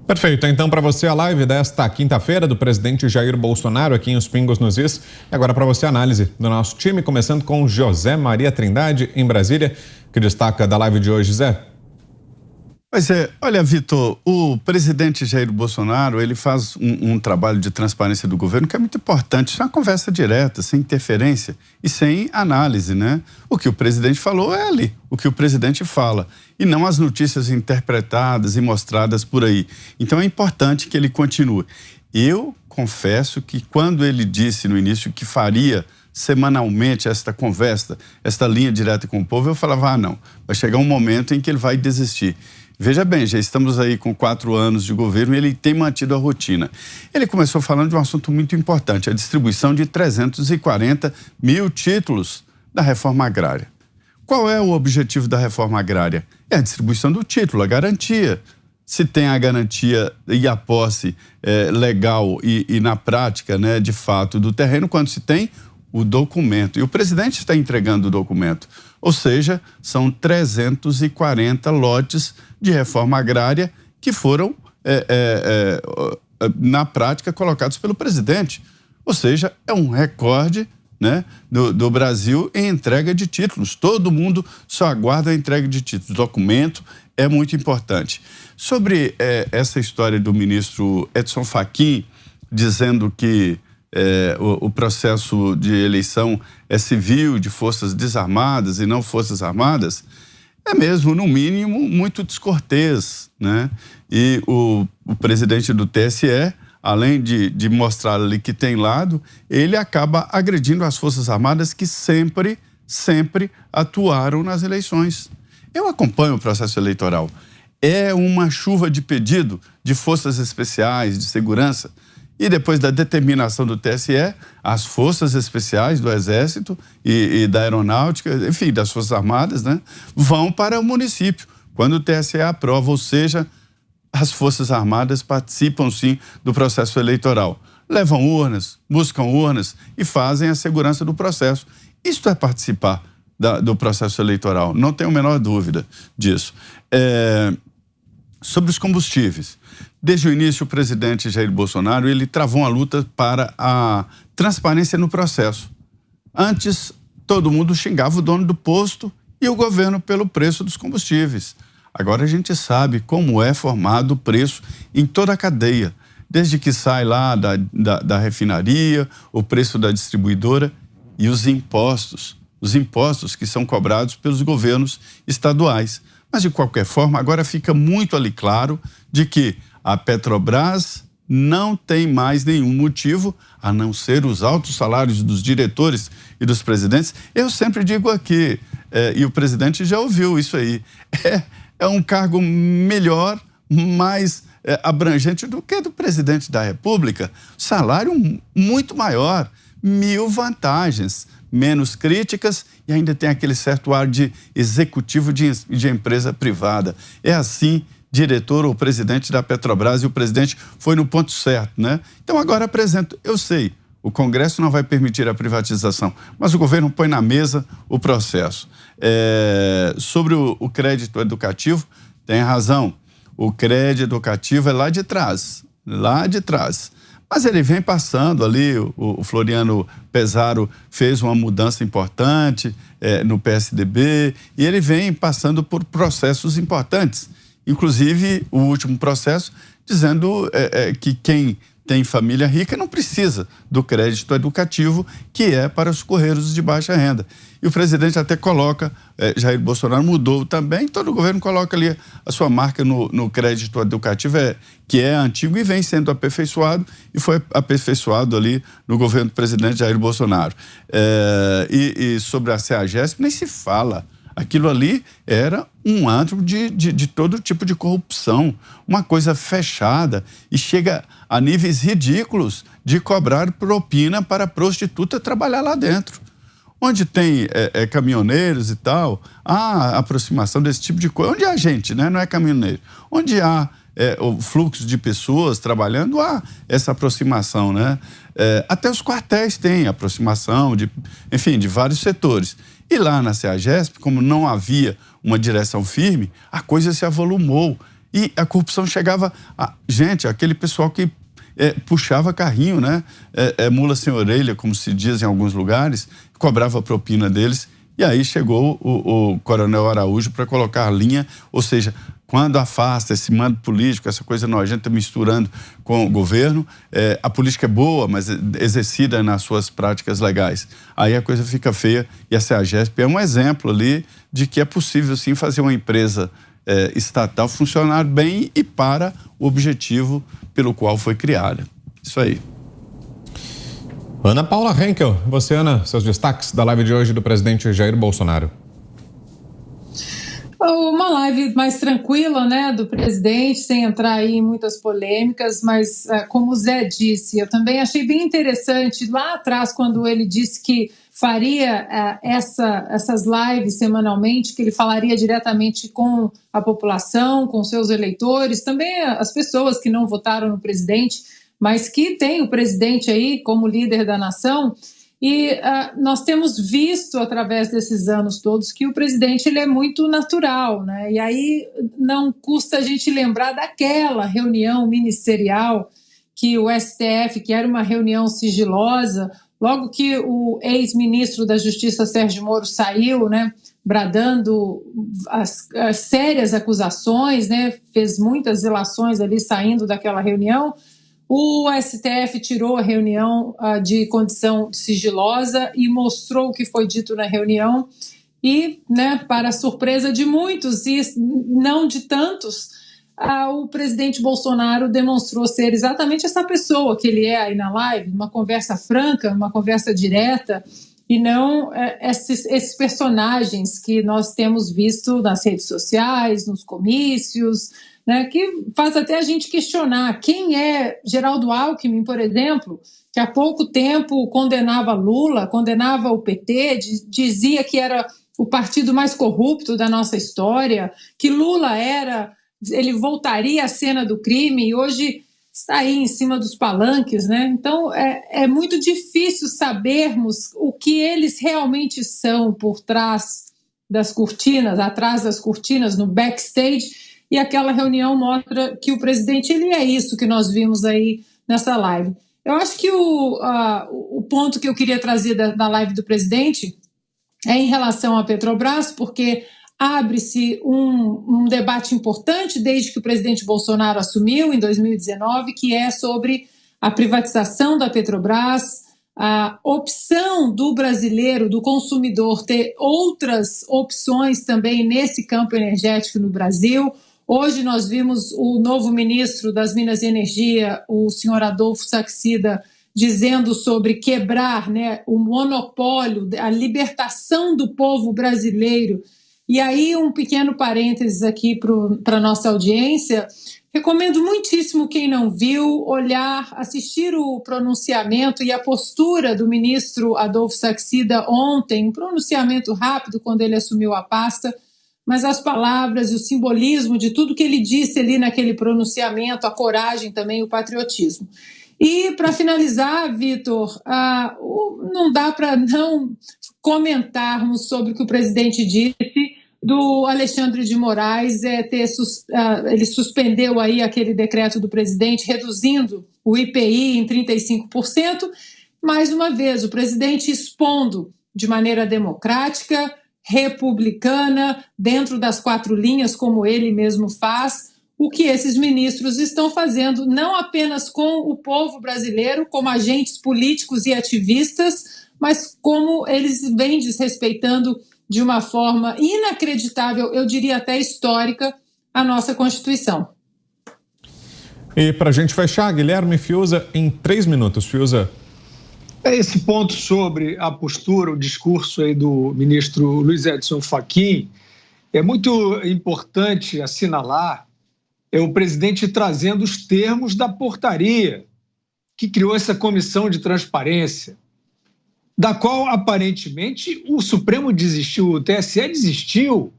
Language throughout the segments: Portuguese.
Perfeito, então para você a live desta quinta-feira do presidente Jair Bolsonaro aqui em Os Pingos nos Is. E agora para você a análise do nosso time, começando com José Maria Trindade em Brasília, que destaca da live de hoje, Zé. Pois é, olha, Vitor, o presidente Jair Bolsonaro, ele faz um trabalho de transparência do governo que é muito importante. Isso é uma conversa direta, sem interferência e sem análise, né? O que o presidente falou é ali, o que o presidente fala, e não as notícias interpretadas e mostradas por aí. Então é importante que ele continue. Eu confesso que quando ele disse no início que faria semanalmente esta conversa, esta linha direta com o povo, eu falava, não, vai chegar um momento em que ele vai desistir. Veja bem, já estamos aí com 4 anos de governo e ele tem mantido a rotina. Ele começou falando de um assunto muito importante, a distribuição de 340 mil títulos da reforma agrária. Qual é o objetivo da reforma agrária? É a distribuição do título, a garantia. Se tem a garantia e a posse legal e na prática, né, de fato, do terreno, quando se tem o documento. E o presidente está entregando o documento. Ou seja, são 340 lotes de reforma agrária que foram, na prática, colocados pelo presidente. Ou seja, é um recorde, né, do Brasil em entrega de títulos. Todo mundo só aguarda a entrega de títulos. O documento é muito importante. Sobre essa história do ministro Edson Fachin, dizendo que o processo de eleição é civil, de forças desarmadas e não forças armadas, é mesmo, no mínimo, muito descortês, né? E o presidente do TSE, além de mostrar ali que tem lado, ele acaba agredindo as forças armadas que sempre atuaram nas eleições. Eu acompanho o processo eleitoral. É uma chuva de pedido de forças especiais, de segurança. E depois da determinação do TSE, as forças especiais do Exército e da Aeronáutica, enfim, das Forças Armadas, né, vão para o município, quando o TSE aprova, ou seja, as Forças Armadas participam sim do processo eleitoral. Levam urnas, buscam urnas e fazem a segurança do processo. Isto é participar do processo eleitoral, não tenho a menor dúvida disso. Sobre os combustíveis. Desde o início, o presidente Jair Bolsonaro, ele travou uma luta para a transparência no processo. Antes, todo mundo xingava o dono do posto e o governo pelo preço dos combustíveis. Agora a gente sabe como é formado o preço em toda a cadeia, desde que sai lá da refinaria, o preço da distribuidora e os impostos que são cobrados pelos governos estaduais. Mas, de qualquer forma, agora fica muito ali claro de que a Petrobras não tem mais nenhum motivo a não ser os altos salários dos diretores e dos presidentes. Eu sempre digo aqui, e o presidente já ouviu isso aí, é um cargo melhor, mais abrangente do que do presidente da República. Salário muito maior, 1000 vantagens, menos críticas e ainda tem aquele certo ar de executivo de empresa privada. É assim, diretor ou presidente da Petrobras, e o presidente foi no ponto certo, né? Então agora apresento, eu sei, o Congresso não vai permitir a privatização, mas o governo põe na mesa o processo. Sobre o crédito educativo, tem razão, o crédito educativo é lá de trás. Mas ele vem passando ali, o Floriano Pesaro fez uma mudança importante no PSDB e ele vem passando por processos importantes. Inclusive, o último processo dizendo que quem tem família rica não precisa do crédito educativo, que é para os correios de baixa renda. E o presidente até coloca, Jair Bolsonaro mudou também, todo o governo coloca ali a sua marca no crédito educativo, que é antigo e vem sendo aperfeiçoado, e foi aperfeiçoado ali no governo do presidente Jair Bolsonaro. E sobre a CEAGESP nem se fala. Aquilo ali era um antro de todo tipo de corrupção, uma coisa fechada, e chega a níveis ridículos de cobrar propina para a prostituta trabalhar lá dentro. Onde tem caminhoneiros e tal, há aproximação desse tipo de coisa. Onde há gente, né? Não é caminhoneiro. Onde há o fluxo de pessoas trabalhando, há essa aproximação, né? Até os quartéis têm aproximação, enfim, de vários setores. E lá na CEAGESP, como não havia uma direção firme, a coisa se avolumou. E a corrupção chegava a... Gente, aquele pessoal que puxava carrinho, né? Mula sem orelha, como se diz em alguns lugares, cobrava a propina deles. E aí chegou o Coronel Araújo para colocar a linha, ou seja, quando afasta esse mando político, essa coisa nojenta misturando com o governo, a política é boa, mas exercida nas suas práticas legais. Aí a coisa fica feia e a CEAGESP é um exemplo ali de que é possível sim fazer uma empresa estatal funcionar bem e para o objetivo pelo qual foi criada. Isso aí. Ana Paula Henkel, você, Ana, seus destaques da live de hoje do presidente Jair Bolsonaro. Uma live mais tranquila, né, do presidente, sem entrar aí em muitas polêmicas, mas como o Zé disse, eu também achei bem interessante lá atrás, quando ele disse que faria essas lives semanalmente, que ele falaria diretamente com a população, com seus eleitores, também as pessoas que não votaram no presidente, mas que tem o presidente aí como líder da nação. E nós temos visto através desses anos todos que o presidente ele é muito natural, né? E aí não custa a gente lembrar daquela reunião ministerial que o STF, que era uma reunião sigilosa, logo que o ex-ministro da Justiça Sérgio Moro saiu, né, bradando as sérias acusações, né, fez muitas ilações ali saindo daquela reunião. O STF tirou a reunião de condição sigilosa e mostrou o que foi dito na reunião e, né, para a surpresa de muitos e não de tantos, o presidente Bolsonaro demonstrou ser exatamente essa pessoa que ele é aí na live, uma conversa franca, uma conversa direta, e não esses personagens que nós temos visto nas redes sociais, nos comícios, né, que faz até a gente questionar quem é Geraldo Alckmin, por exemplo, que há pouco tempo condenava Lula, condenava o PT, dizia que era o partido mais corrupto da nossa história, que Lula ele voltaria à cena do crime e hoje está aí em cima dos palanques, né? Então é muito difícil sabermos o que eles realmente são por trás das cortinas, atrás das cortinas, no backstage. E aquela reunião mostra que o presidente ele é isso que nós vimos aí nessa live. Eu acho que o ponto que eu queria trazer da live do presidente é em relação à Petrobras, porque abre-se um debate importante desde que o presidente Bolsonaro assumiu em 2019, que é sobre a privatização da Petrobras, a opção do brasileiro, do consumidor, ter outras opções também nesse campo energético no Brasil. Hoje nós vimos o novo ministro das Minas e Energia, o senhor Adolfo Saxida, dizendo sobre quebrar, né, o monopólio, a libertação do povo brasileiro. E aí um pequeno parênteses aqui para a nossa audiência, recomendo muitíssimo quem não viu, assistir o pronunciamento e a postura do ministro Adolfo Saxida ontem, um pronunciamento rápido quando ele assumiu a pasta, mas as palavras e o simbolismo de tudo que ele disse ali naquele pronunciamento, a coragem também, o patriotismo. E, para finalizar, Vitor, não dá para não comentarmos sobre o que o presidente disse do Alexandre de Moraes, ele suspendeu aí aquele decreto do presidente, reduzindo o IPI em 35%. Mais uma vez, o presidente expondo de maneira democrática, republicana, dentro das 4 linhas, como ele mesmo faz, o que esses ministros estão fazendo, não apenas com o povo brasileiro, como agentes políticos e ativistas, mas como eles vêm desrespeitando de uma forma inacreditável, eu diria até histórica, a nossa Constituição. E para a gente fechar, Guilherme Fiuza, em 3 minutos. Fiuza. Esse ponto sobre a postura, o discurso aí do ministro Luiz Edson Fachin, é muito importante assinalar o presidente trazendo os termos da portaria que criou essa comissão de transparência, da qual aparentemente o Supremo desistiu, o TSE desistiu.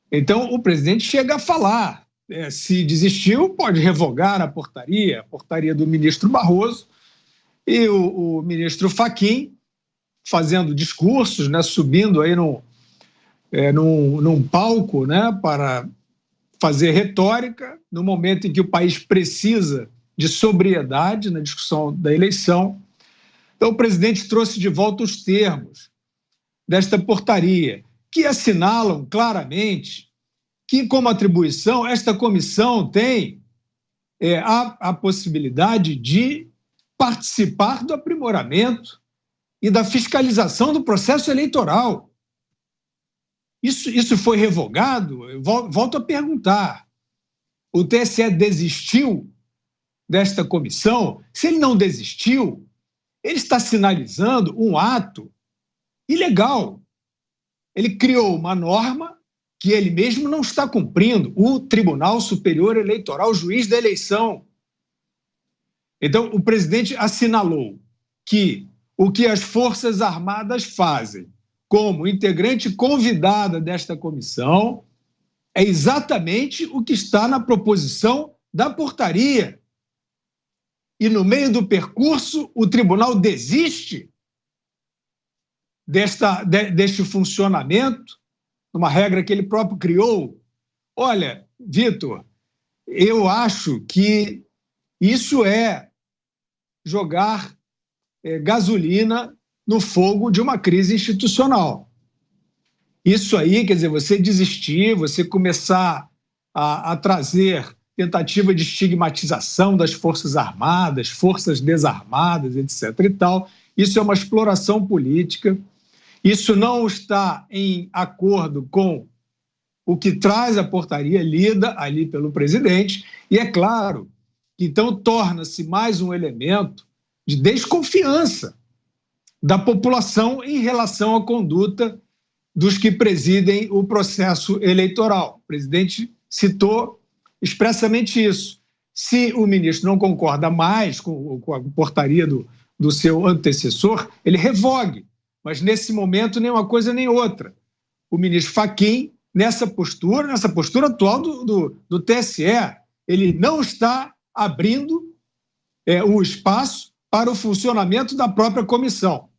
Então o presidente chega a falar, se desistiu, pode revogar a portaria do ministro Barroso, e o ministro Fachin fazendo discursos, né, subindo aí num palco, né, para fazer retórica no momento em que o país precisa de sobriedade na discussão da eleição. Então, o presidente trouxe de volta os termos desta portaria, que assinalam claramente que, como atribuição, esta comissão tem a possibilidade de participar do aprimoramento e da fiscalização do processo eleitoral. Isso foi revogado? Eu volto a perguntar. O TSE desistiu desta comissão? Se ele não desistiu, ele está sinalizando um ato ilegal. Ele criou uma norma que ele mesmo não está cumprindo, o Tribunal Superior Eleitoral, juiz da eleição. Então, o presidente assinalou que o que as Forças Armadas fazem como integrante convidada desta comissão é exatamente o que está na proposição da portaria. E no meio do percurso, o tribunal desiste deste funcionamento, uma regra que ele próprio criou. Olha, Vitor, eu acho que isso é jogar gasolina no fogo de uma crise institucional. Isso aí, quer dizer, você desistir, você começar a trazer tentativa de estigmatização das Forças Armadas, forças desarmadas, etc. e tal, isso é uma exploração política. Isso não está em acordo com o que traz a portaria lida ali pelo presidente, e é claro que então torna-se mais um elemento de desconfiança da população em relação à conduta dos que presidem o processo eleitoral. O presidente citou expressamente isso. Se o ministro não concorda mais com a portaria do seu antecessor, ele revogue. Mas, nesse momento, nem uma coisa nem outra. O ministro Fachin, nessa postura atual do TSE, ele não está abrindo o espaço para o funcionamento da própria comissão.